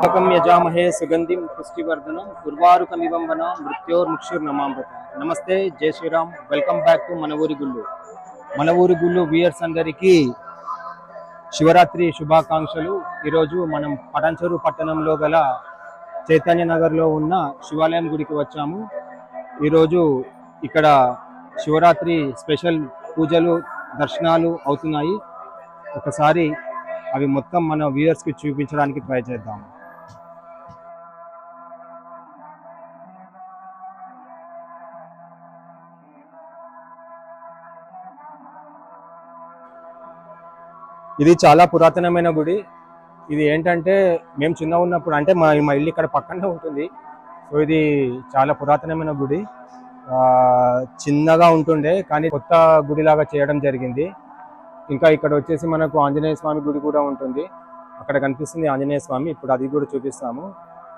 కం యజామహే సుగంధిం పుష్టివర్ధనం ఉర్వారుకమివం వన మృత్యోర్ముక్షుర్నమామృత. నమస్తే, జై శ్రీరామ్. వెల్కమ్ బ్యాక్ టు మన ఊరి గుళ్ళు. మన ఊరి గుళ్ళు వ్యూయర్స్ అందరికీ శివరాత్రి శుభాకాంక్షలు. ఈరోజు మనం పటాన్చెరు పట్టణంలో గల చైతన్య నగర్లో ఉన్న శివాలయం గుడికి వచ్చాము. ఈరోజు ఇక్కడ శివరాత్రి స్పెషల్ పూజలు దర్శనాలు అవుతున్నాయి. ఒకసారి అవి మొత్తం మన వ్యూయర్స్ కి చూపించడానికి ట్రై చేద్దాం. ఇది చాలా పురాతనమైన గుడి. ఇది ఏంటంటే మేము చిన్న ఉన్నప్పుడు, అంటే మా ఇల్లు ఇక్కడ పక్కనే ఉంటుంది. సో ఇది చాలా పురాతనమైన గుడి. చిన్నగా ఉంటుండే కానీ కొత్త గుడిలాగా చేయడం జరిగింది. ఇంకా ఇక్కడ వచ్చేసి మనకు ఆంజనేయ స్వామి గుడి కూడా ఉంటుంది. అక్కడ కనిపిస్తుంది ఆంజనేయ స్వామి. ఇప్పుడు అది కూడా చూపిస్తాము.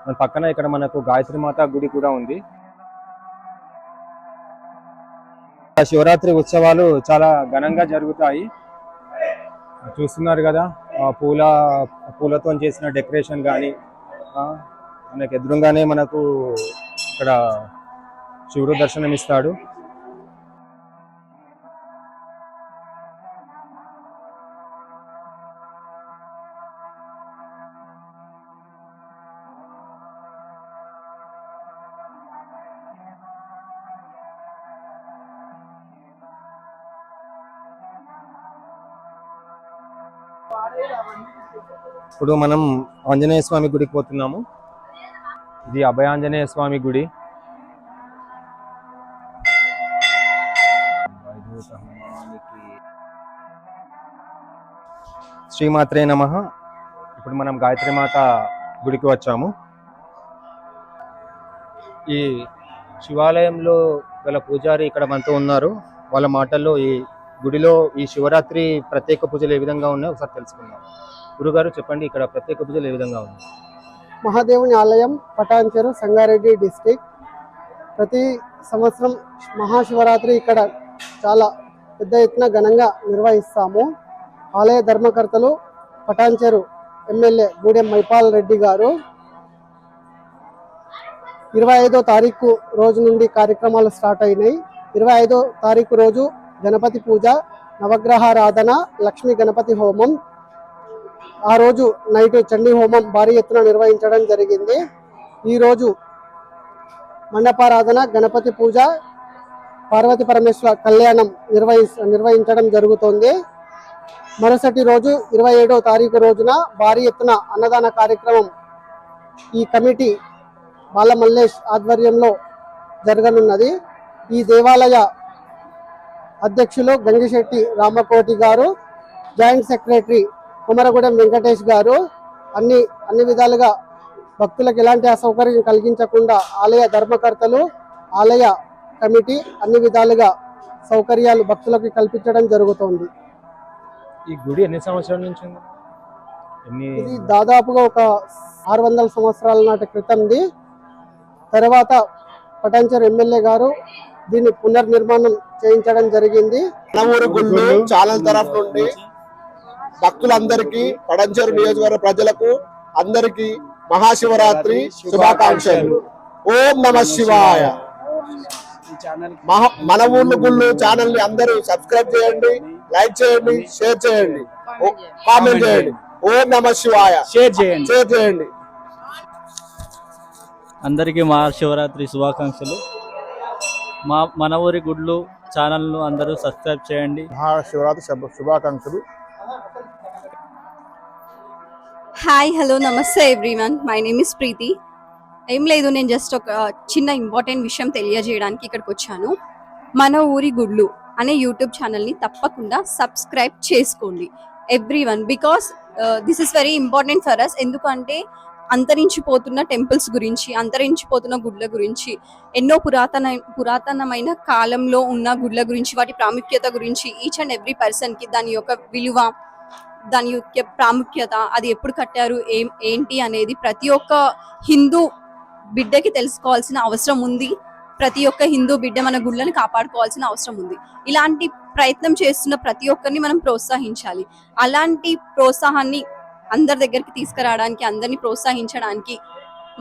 మన పక్కన ఇక్కడ మనకు గాయత్రి మాత గుడి కూడా ఉంది. శివరాత్రి ఉత్సవాలు చాలా ఘనంగా జరుగుతాయి. చూస్తున్నారు కదా, పూలతో చేసిన డెకరేషన్ కానీ, మనకు ఎదురుగానే మనకు ఇక్కడ శివుడు దర్శనం ఇస్తాడు. ఇప్పుడు మనం ఆంజనేయ స్వామి గుడికి పోతున్నాము. ఇది అభయాంజనేయ స్వామి గుడి. శ్రీమాత్రే నమః. ఇప్పుడు మనం గాయత్రి మాత గుడికి వచ్చాము. ఈ శివాలయంలో గల పూజారి ఇక్కడ మనతో ఉన్నారు. వాళ్ళ మాటల్లో ఈ గుడిలో ఈ శివరాత్రి ప్రత్యేక పూజలు ఏ విధంగా ఉన్నాయో ఒకసారి తెలుసుకుందాం. గురుగారు చెప్పండి, ఇక్కడ ప్రత్యేక పూజలు ఏ విధంగా ఉన్నాయి? మహాదేవుని ఆలయం, పటాన్చెరు, సంగారెడ్డి డిస్టిక్. ప్రతి సంవత్సరం మహాశివరాత్రి ఇక్కడ చాలా పెద్ద ఎత్తున ఘనంగా నిర్వహిస్తాము. ఆలయ ధర్మకర్తలు పటాన్చెరు ఎమ్మెల్యే గూడెం మైపాల్ రెడ్డి గారు 25వ తారీఖు రోజు నుండి కార్యక్రమాలు స్టార్ట్ అయినాయి. 25వ తారీఖు రోజు గణపతి పూజ, నవగ్రహారాధన, లక్ష్మీ గణపతి హోమం. ఆ రోజు నైట్ చండీ హోమం భారీ ఎత్తున నిర్వహించడం జరిగింది. ఈరోజు మండపారాధన, గణపతి పూజ, పార్వతీ పరమేశ్వర కళ్యాణం నిర్వహించడం జరుగుతోంది. మరుసటి రోజు 27వ తారీఖు రోజున భారీ ఎత్తున అన్నదాన కార్యక్రమం ఈ కమిటీ బాల మల్లేష్ ఆధ్వర్యంలో జరగనున్నది. ఈ దేవాలయ అధ్యక్షులు గంగిశెట్టి రామకోటి గారు, జాయింట్ సెక్రటరీ కుమరగూడెం వెంకటేష్ గారు అన్ని విధాలుగా భక్తులకు ఎలాంటి అసౌకర్యం కలిగించకుండా ఆలయ ధర్మకర్తలు, ఆలయ కమిటీ అన్ని విధాలుగా సౌకర్యాలు భక్తులకు కల్పించడం జరుగుతోంది. ఈ గుడి ఎన్ని సంవత్సరాల నుంచి ఉంది? ఇది దాదాపుగా ఒక 600 సంవత్సరాల నాటి క్రితంది. తర్వాత పటాన్చెరు ఎమ్మెల్యే గారు దీన్ని పునర్నిర్మాణం చేయించడం జరిగింది. మన ఊరు గుళ్ళు ఛానల్ తరఫు నుండి భక్తులందరికీ, పటాన్చెరు నియోజకవర్గ ప్రజలకు అందరికీ మహాశివరాత్రి శుభాకాంక్షలు. ఓం నమ శివాయ. మన ఊర్లు గుళ్ళు ఛానల్ ని అందరూ సబ్స్క్రైబ్ చేయండి, లైక్ చేయండి, షేర్ చేయండి, కామెంట్ చేయండి. ఓం నమ శివాయ షేర్ చేయండి. అందరికీ మహాశివరాత్రి శుభాకాంక్షలు. మన ఊరి గుడ్లు ఛానల్ను అందరూ సబ్స్క్రైబ్ చేయండి. మహాశివరాత్రి శుభాకాంక్షలు. హాయ్, హలో, నమస్తే ఎవ్రీవన్. మై నేమ్ ఇస్ ప్రీతి. ఏం లేదు, నేను జస్ట్ ఒక చిన్న ఇంపార్టెంట్ విషయం తెలియజేయడానికి ఇక్కడికి వచ్చాను. మన ఊరి గుడ్లు అనే యూట్యూబ్ ఛానల్ని తప్పకుండా సబ్స్క్రైబ్ చేసుకోండి everyone, because this is very important for us. ఎందుకంటే అంతరించిపోతున్న టెంపుల్స్ గురించి, అంతరించిపోతున్న గుడ్ల గురించి, ఎన్నో పురాతనమైన కాలంలో ఉన్న గుడ్ల గురించి, వాటి ప్రాముఖ్యత గురించి ఈచ్ అండ్ ఎవ్రీ పర్సన్కి దాని యొక్క విలువ, దాని యొక్క ప్రాముఖ్యత, అది ఎప్పుడు కట్టారు, ఏంటి అనేది ప్రతి ఒక్క హిందూ బిడ్డకి తెలుసుకోవాల్సిన అవసరం ఉంది. ప్రతి ఒక్క హిందూ బిడ్డ మన గుళ్ళని కాపాడుకోవాల్సిన అవసరం ఉంది. ఇలాంటి ప్రయత్నం చేస్తున్న ప్రతి ఒక్కరిని మనం ప్రోత్సహించాలి. అలాంటి ప్రోత్సాహాన్ని అందరి దగ్గరికి తీసుకురావడానికి, అందరిని ప్రోత్సహించడానికి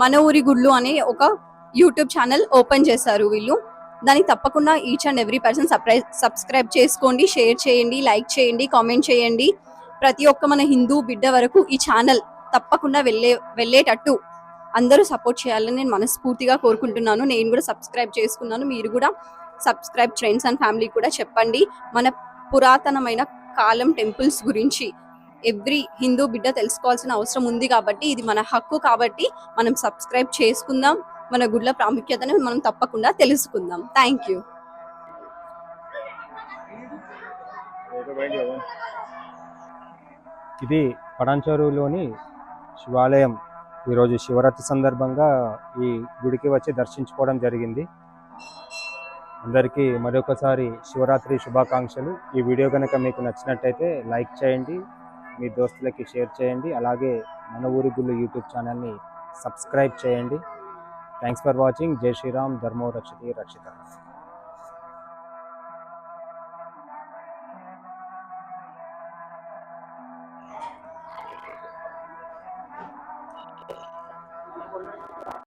మన ఊరి గుళ్ళు అనే ఒక యూట్యూబ్ ఛానల్ ఓపెన్ చేశారు వీళ్ళు. దానికి తప్పకుండా each and every person subscribe చేసుకోండి, షేర్ చేయండి, లైక్ చేయండి, కామెంట్ చేయండి. ప్రతి ఒక్క మన హిందూ బిడ్డ వరకు ఈ ఛానల్ తప్పకుండా వెళ్ళేటట్టు అందరూ సపోర్ట్ చేయాలని నేను మనస్ఫూర్తిగా కోరుకుంటున్నాను. నేను కూడా సబ్స్క్రైబ్ చేసుకున్నాను, మీరు కూడా సబ్స్క్రైబ్ ఫ్రెండ్స్ అండ్ ఫ్యామిలీ కూడా చెప్పండి. మన పురాతనమైన కాలం టెంపుల్స్ గురించి ఎవ్రీ హిందూ బిడ్డ తెలుసుకోవాల్సిన అవసరం ఉంది కాబట్టి, ఇది మన హక్కు కాబట్టి మనం సబ్స్క్రైబ్ చేసుకుందాం. మన గుడ్ల ప్రాముఖ్యతను మనం తప్పకుండా తెలుసుకుందాం. Thank you. ఇది పటాన్చెరువులోని శివాలయం. ఈరోజు శివరాత్రి సందర్భంగా ఈ గుడికి వచ్చి దర్శించుకోవడం జరిగింది. అందరికీ మరొకసారి శివరాత్రి శుభాకాంక్షలు. ఈ వీడియో కనుక మీకు నచ్చినట్టయితే లైక్ చేయండి, మీ దోస్తులకి షేర్ చేయండి, అలాగే మన ఊరి గుళ్ళు యూట్యూబ్ ఛానల్ని సబ్స్క్రైబ్ చేయండి. Thanks for watching. జై శ్రీరామ్, ధర్మో రక్షతి రక్షిత.